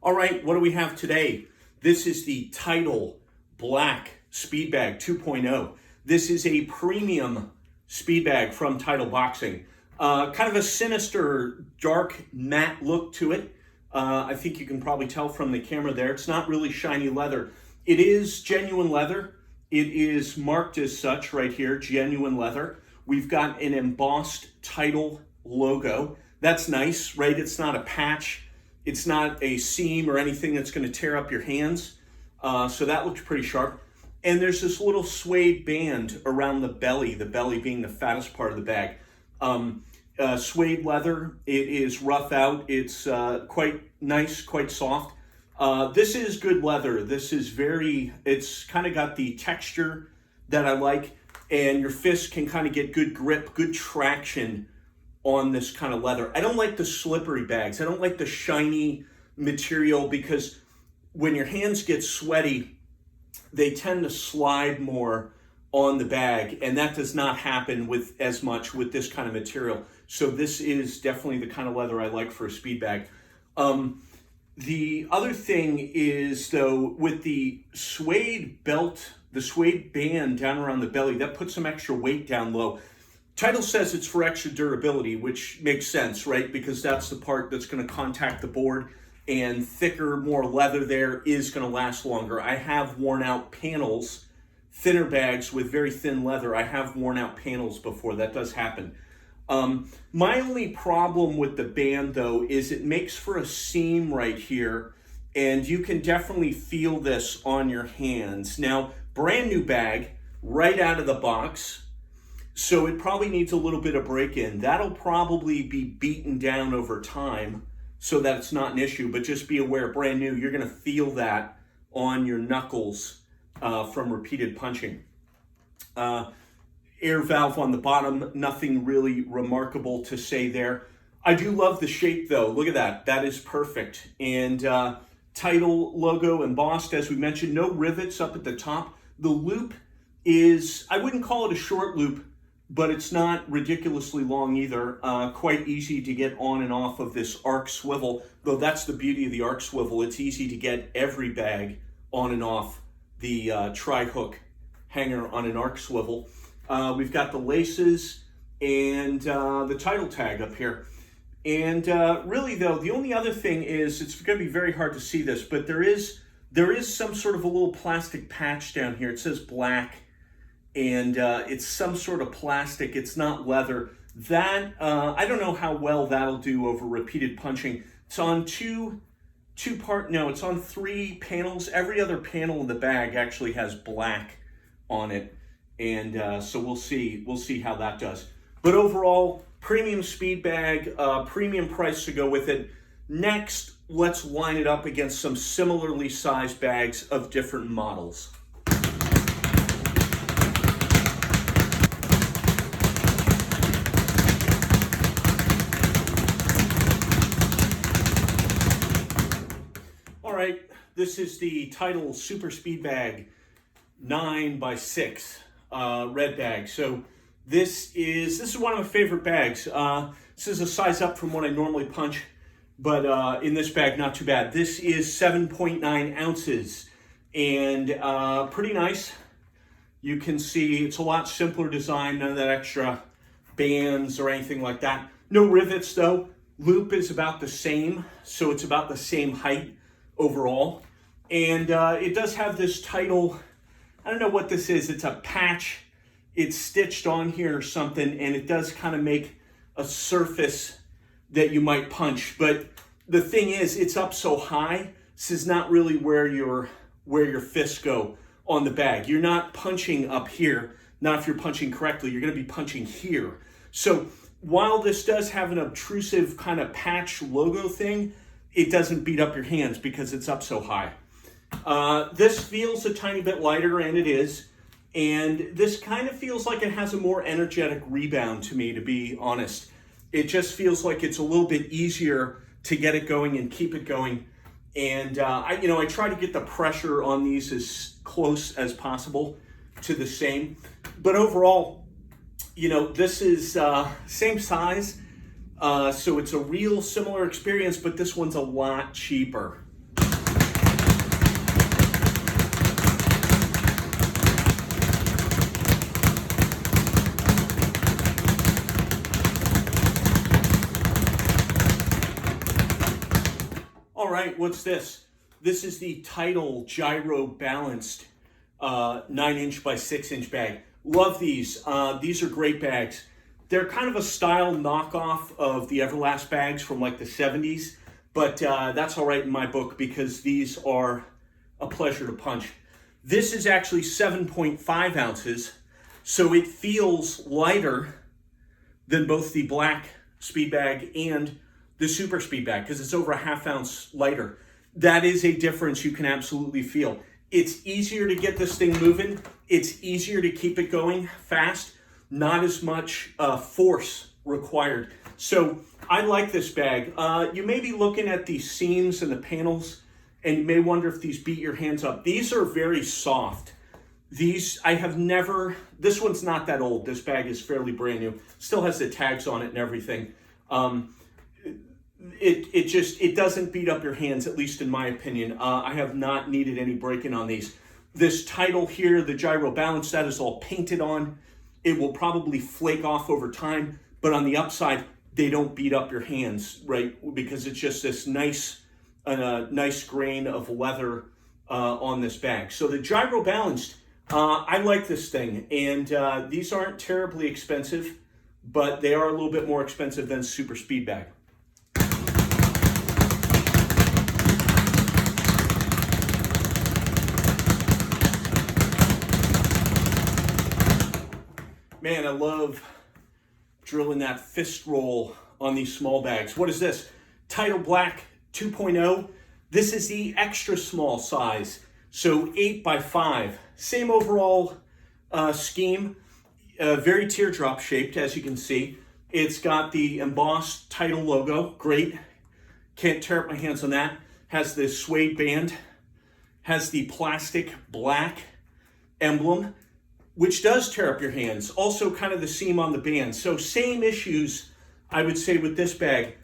All right, what do we have today? This is the Tidal Black Speed Bag 2.0. This is a premium speed bag from Tidal Boxing. Kind of a sinister, dark, matte look to it. I think you can probably tell from the camera there. It's not really shiny leather. It is genuine leather. It is marked as such right here, genuine leather. We've got an embossed Tidal logo. That's nice, right? It's not a patch. It's not a seam or anything that's going to tear up your hands. So that looks pretty sharp. And there's this little suede band around the belly being the fattest part of the bag. Suede leather, it is rough out. It's quite nice, quite soft. This is good leather. This is it's kind of got the texture that I like, and your fist can kind of get good grip, good traction on this kind of leather. I don't like the slippery bags. I don't like the shiny material because when your hands get sweaty, they tend to slide more on the bag, and that does not happen with as much with this kind of material. So this is definitely the kind of leather I like for a speed bag. The other thing is, though, with the suede belt, the suede band down around the belly, that puts some extra weight down low. Tidal says it's for extra durability, which makes sense, right? Because that's the part that's going to contact the board, and thicker, more leather there is going to last longer. I have worn out panels, thinner bags with very thin leather. I have worn out panels before. That does happen. My only problem with the band, though, is it makes for a seam right here, and you can definitely feel this on your hands. Now, brand new bag, right out of the box, so it probably needs a little bit of break-in. That'll probably be beaten down over time so that it's not an issue, but just be aware, brand new, you're gonna feel that on your knuckles from repeated punching. Air valve on the bottom, nothing really remarkable to say there. I do love the shape though, look at that, that is perfect. And Tidal logo embossed, as we mentioned, no rivets up at the top. The loop is, I wouldn't call it a short loop, but it's not ridiculously long either. Quite easy to get on and off of this arc swivel, though that's the beauty of the arc swivel. It's easy to get every bag on and off the tri-hook hanger on an arc swivel. We've got the laces and the Tidal tag up here. And really though, the only other thing is, it's gonna be very hard to see this, but there is some sort of a little plastic patch down here. It says black, and it's some sort of plastic. It's not leather. That, I don't know how well that'll do over repeated punching. It's on it's on 3 panels. Every other panel in the bag actually has black on it. And so we'll see how that does. But overall, premium speed bag, premium price to go with it. Next, let's line it up against some similarly sized bags of different models. All right, this is the Tidal Super Speed Bag 9x6 red bag. So this is one of my favorite bags. This is a size up from what I normally punch, but in this bag, not too bad. This is 7.9 ounces and pretty nice. You can see it's a lot simpler design, none of that extra bands or anything like that. No rivets though. Loop is about the same, so it's about the same height overall. And it does have this Tidal, I don't know what this is. It's a patch. It's stitched on here or something, and it does kind of make a surface that you might punch. But the thing is, it's up so high, this is not really where your fists go on the bag. You're not punching up here. Not if you're punching correctly. You're going to be punching here. So while this does have an obtrusive kind of patch logo thing, it doesn't beat up your hands because it's up so high. This feels a tiny bit lighter, and it is. And this kind of feels like it has a more energetic rebound to me, to be honest. It just feels like it's a little bit easier to get it going and keep it going. And I try to get the pressure on these as close as possible to the same. But overall, this is same size. So it's a real similar experience, but this one's a lot cheaper. All right, what's this? This is the Tidal Gyro Balanced 9-inch by 6-inch bag. Love these. These are great bags. They're kind of a style knockoff of the Everlast bags from like the 70s, but that's all right in my book because these are a pleasure to punch. This is actually 7.5 ounces, so it feels lighter than both the black speed bag and the super speed bag because it's over a ½ ounce lighter. That is a difference you can absolutely feel. It's easier to get this thing moving. It's easier to keep it going fast. Not as much force required. So I like this bag. You may be looking at the seams and the panels and you may wonder if these beat your hands up. These are very soft. These, I have never, this one's not that old. This bag is fairly brand new. Still has the tags on it and everything. It doesn't beat up your hands, at least in my opinion. I have not needed any break-in on these. This Tidal here, the Gyro Balance, that is all painted on. It will probably flake off over time, but on the upside, they don't beat up your hands, right? Because it's just this nice grain of leather on this bag. So the Gyro Balanced, I like this thing, and these aren't terribly expensive, but they are a little bit more expensive than Super Speed Bag. Man, I love drilling that fist roll on these small bags. What is this? Tidal Black 2.0. This is the extra small size, so 8 by 5. Same overall scheme, very teardrop shaped, as you can see. It's got the embossed Tidal logo, great. Can't tear up my hands on that. Has the suede band, has the plastic black emblem, which does tear up your hands. Also kind of the seam on the band. So same issues, I would say, with this bag.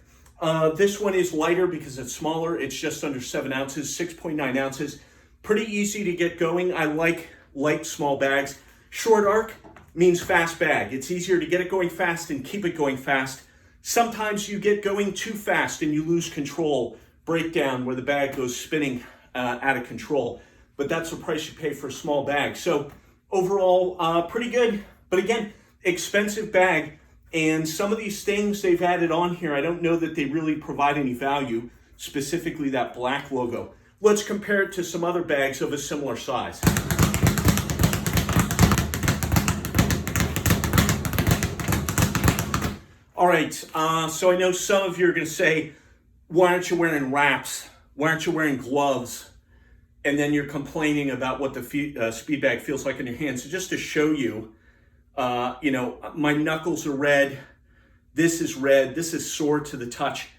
This one is lighter because it's smaller. It's just under 7 ounces, 6.9 ounces. Pretty easy to get going. I like light, small bags. Short arc means fast bag. It's easier to get it going fast and keep it going fast. Sometimes you get going too fast and you lose control, breakdown where the bag goes spinning out of control. But that's the price you pay for a small bag. So overall, pretty good. But again, expensive bag. And some of these things they've added on here, I don't know that they really provide any value, specifically that black logo. Let's compare it to some other bags of a similar size. All right, so I know some of you are going to say, why aren't you wearing wraps? Why aren't you wearing gloves? And then you're complaining about what the speed bag feels like in your hands. So just to show you, my knuckles are red. This is red. This is sore to the touch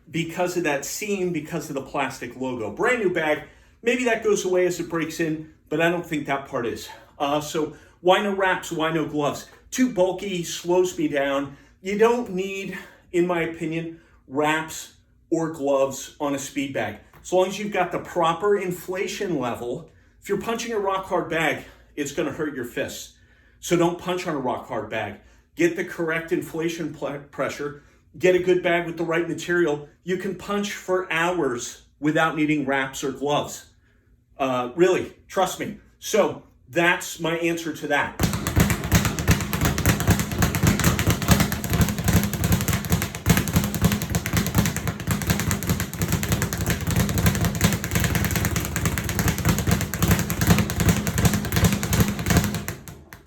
because of that seam, because of the plastic logo. Brand new bag. Maybe that goes away as it breaks in, but I don't think that part is. So why no wraps? Why no gloves? Too bulky, slows me down. You don't need, in my opinion, wraps or gloves on a speed bag. As long as you've got the proper inflation level. If you're punching a rock hard bag, it's going to hurt your fists. So don't punch on a rock hard bag. Get the correct inflation pressure. Get a good bag with the right material. You can punch for hours without needing wraps or gloves. Really, trust me. So that's my answer to that.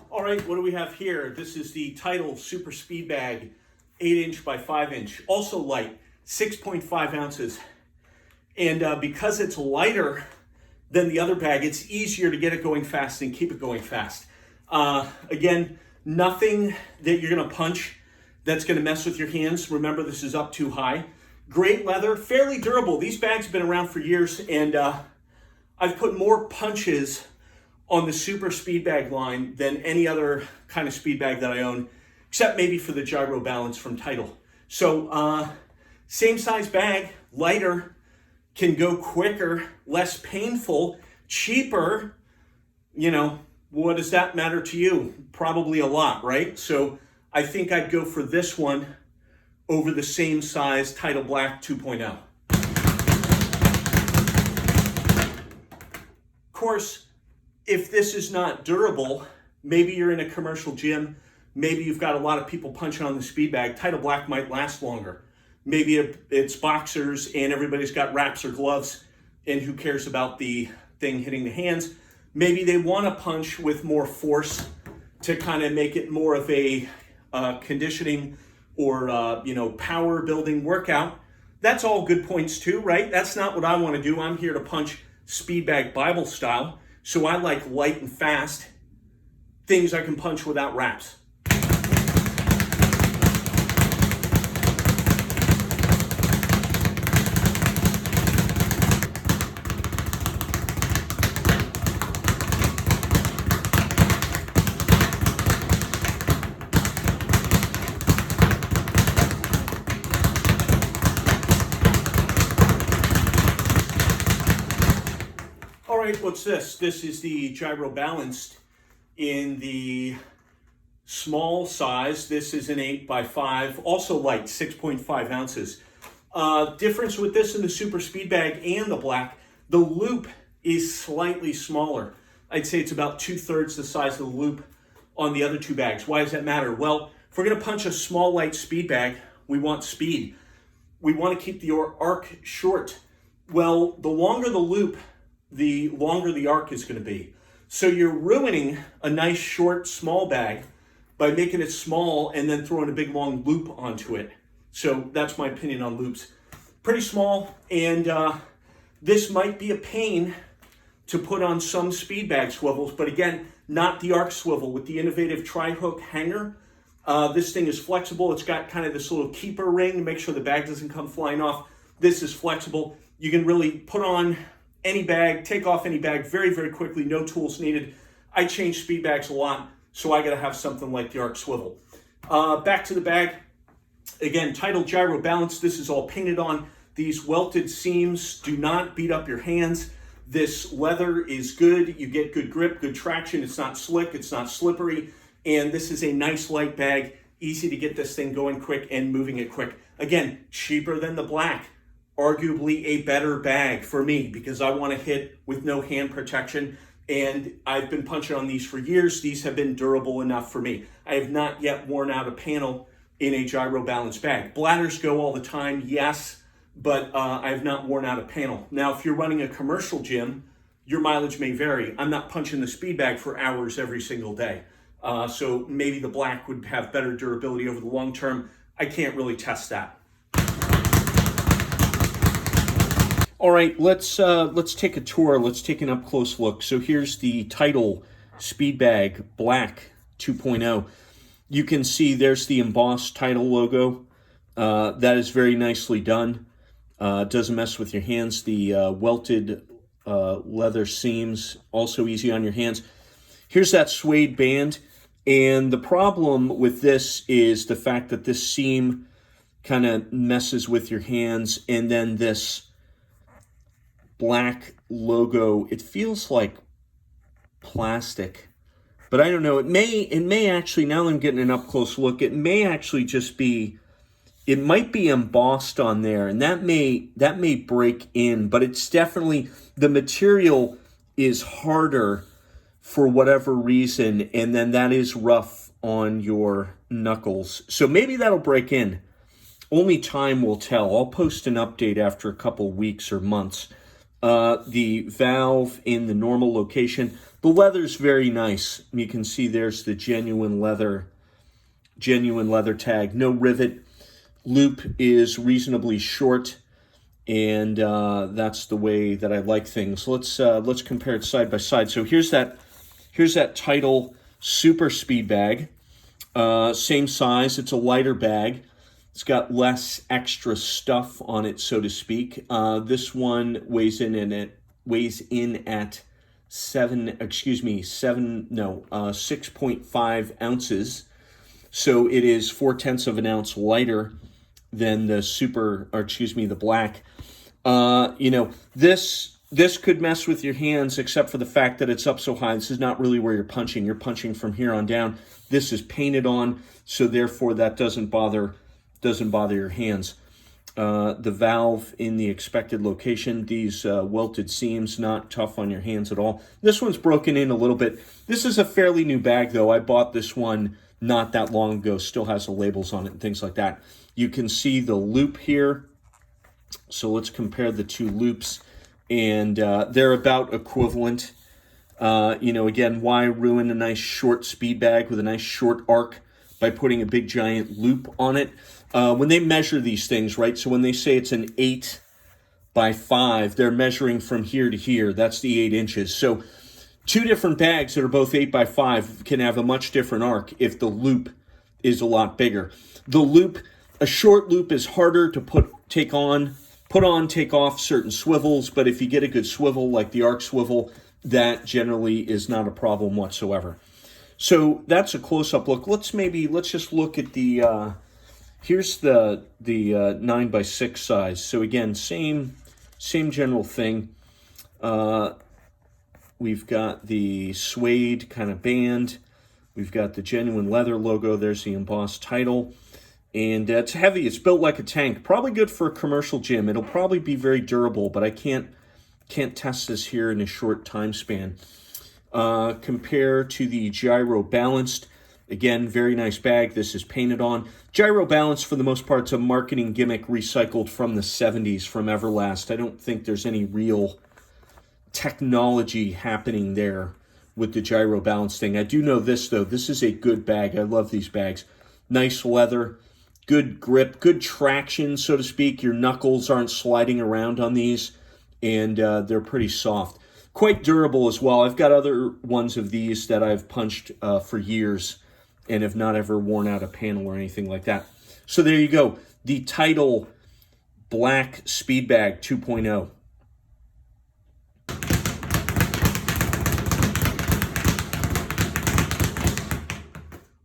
All right, what do we have here? This is the Tidal Super Speed Bag, 8-inch by 5-inch, also light, 6.5 ounces. And because it's lighter than the other bag, it's easier to get it going fast and keep it going fast. Again, nothing that you're gonna punch that's gonna mess with your hands. Remember, this is up too high. Great leather, fairly durable. These bags have been around for years, and I've put more punches on the Super Speed Bag line than any other kind of speed bag that I own, except maybe for the Gyro Balance from Tidal. So same size bag, lighter, can go quicker, less painful, cheaper. You know, what does that matter to you? Probably a lot, right? So I think I'd go for this one over the same size Tidal Black 2.0. course, if this is not durable, maybe you're in a commercial gym, maybe you've got a lot of people punching on the speed bag, Title Black might last longer. Maybe it's boxers and everybody's got wraps or gloves, and who cares about the thing hitting the hands. Maybe they want to punch with more force to kind of make it more of a conditioning or power building workout. That's all good points too, right? That's not what I want to do. I'm here to punch speed bag Bible style. So I like light and fast things I can punch without wraps. All right, what's this? This is the Gyro Balanced in the small size. This is an 8x5, also light, 6.5 ounces. Difference with this and the Super Speed Bag and the Black, the loop is slightly smaller. I'd say it's about 2/3 the size of the loop on the other two bags. Why does that matter? Well, if we're gonna punch a small, light speed bag, we want speed. We wanna keep the arc short. Well, the longer the loop, the longer the arc is going to be. So you're ruining a nice short small bag by making it small and then throwing a big long loop onto it. So that's my opinion on loops. Pretty small, and this might be a pain to put on some speed bag swivels, but again, not the arc swivel with the innovative tri-hook hanger. This thing is flexible. It's got kind of this little keeper ring to make sure the bag doesn't come flying off. This is flexible. You can really put on any bag, take off any bag very, very quickly, no tools needed. I change speed bags a lot, so I gotta have something like the arc swivel. Back to the bag. Again, Title Gyro Balance. This is all painted on. These welted seams do not beat up your hands. This leather is good. You get good grip, good traction. It's not slick, it's not slippery. And this is a nice light bag, easy to get this thing going quick and moving it quick. Again, cheaper than the Black. Arguably a better bag for me because I want to hit with no hand protection, and I've been punching on these for years. These have been durable enough for me. I have not yet worn out a panel in a Gyro Balance bag. Bladders go all the time, yes, but I have not worn out a panel. Now, if you're running a commercial gym, your mileage may vary. I'm not punching the speed bag for hours every single day. So maybe the Black would have better durability over the long term. I can't really test that. All right, let's take a tour. Let's take an up-close look. So here's the Title Speed Bag Black 2.0. You can see there's the embossed Title logo. That is very nicely done. Doesn't mess with your hands. The welted leather seams, also easy on your hands. Here's that suede band. And the problem with this is the fact that this seam kind of messes with your hands, and then this Black logo, it feels like plastic, but I don't know. It may actually, now that I'm getting an up close look, it may actually just be, it might be embossed on there, and that may break in, but it's definitely, the material is harder for whatever reason, and then that is rough on your knuckles. So maybe that'll break in. Only time will tell. I'll post an update after a couple weeks or months. The valve in the normal location. The leather's very nice. You can see there's the genuine leather tag. No rivet. Loop is reasonably short, and that's the way that I like things. Let's compare it side by side. So here's that Title Super Speed Bag. Same size. It's a lighter bag. It's got less extra stuff on it, so to speak. This one weighs in at 6.5 ounces. So it is 0.4 of an ounce lighter than the Black. This could mess with your hands, except for the fact that it's up so high. This is not really where you're punching. You're punching from here on down. This is painted on, so therefore that doesn't bother your hands. the valve in the expected location. These welted seams, not tough on your hands at all. This one's broken in a little bit. This is a fairly new bag, though. I bought this one not that long ago. Still has the labels on it and things like that. You can see the loop here. So let's compare the two loops, and they're about equivalent. Again, why ruin a nice short speed bag with a nice short arc by putting a big giant loop on it? When they measure these things, right? So when they say it's an 8 by 5, they're measuring from here to here. That's the 8 inches. So two different bags that are both 8 by 5 can have a much different arc if the loop is a lot bigger. A short loop is harder to put on, take off certain swivels, but if you get a good swivel like the arc swivel, that generally is not a problem whatsoever. So that's a close-up look. Let's just look at the here's the 9 by 6 size. So again, same general thing. We've got the suede kind of band. We've got the genuine leather logo. There's the embossed title. And it's heavy. It's built like a tank. Probably good for a commercial gym. It'll probably be very durable, but I can't test this here in a short time span. Compare to the Gyro Balanced. Again, very nice bag. This is painted on. Gyro Balanced, for the most part, is a marketing gimmick recycled from the 70s from Everlast. I don't think there's any real technology happening there with the Gyro Balance thing. I do know this, though. This is a good bag. I love these bags. Nice leather, good grip, good traction, so to speak. Your knuckles aren't sliding around on these, and they're pretty soft. Quite durable as well. I've got other ones of these that I've punched for years and have not ever worn out a panel or anything like that. So there you go. The Tidal Black Speed Bag 2.0.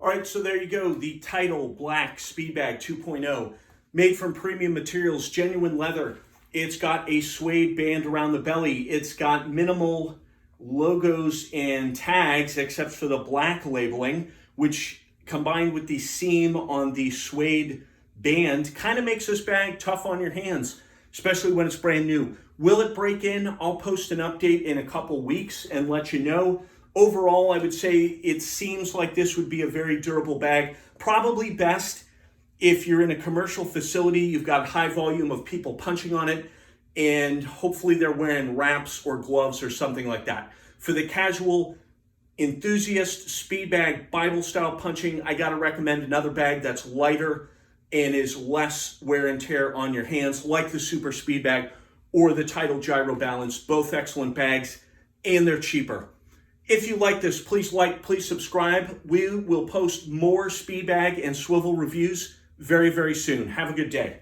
All right, so there you go. The Tidal Black Speed Bag 2.0, made from premium materials, genuine leather. It's got a suede band around the belly. It's got minimal logos and tags, except for the black labeling, which combined with the seam on the suede band kind of makes this bag tough on your hands, especially when it's brand new. Will it break in? I'll post an update in a couple weeks and let you know. Overall, I would say it seems like this would be a very durable bag. Probably best if you're in a commercial facility, you've got high volume of people punching on it, and hopefully they're wearing wraps or gloves or something like that. For the casual enthusiast speed bag Bible style punching, I gotta recommend another bag that's lighter and is less wear and tear on your hands, like the Super Speed Bag or the Tidal Gyro Balance. Both excellent bags, and they're cheaper. If you like this, please like, please subscribe. We will post more speed bag and swivel reviews very, very soon. Have a good day.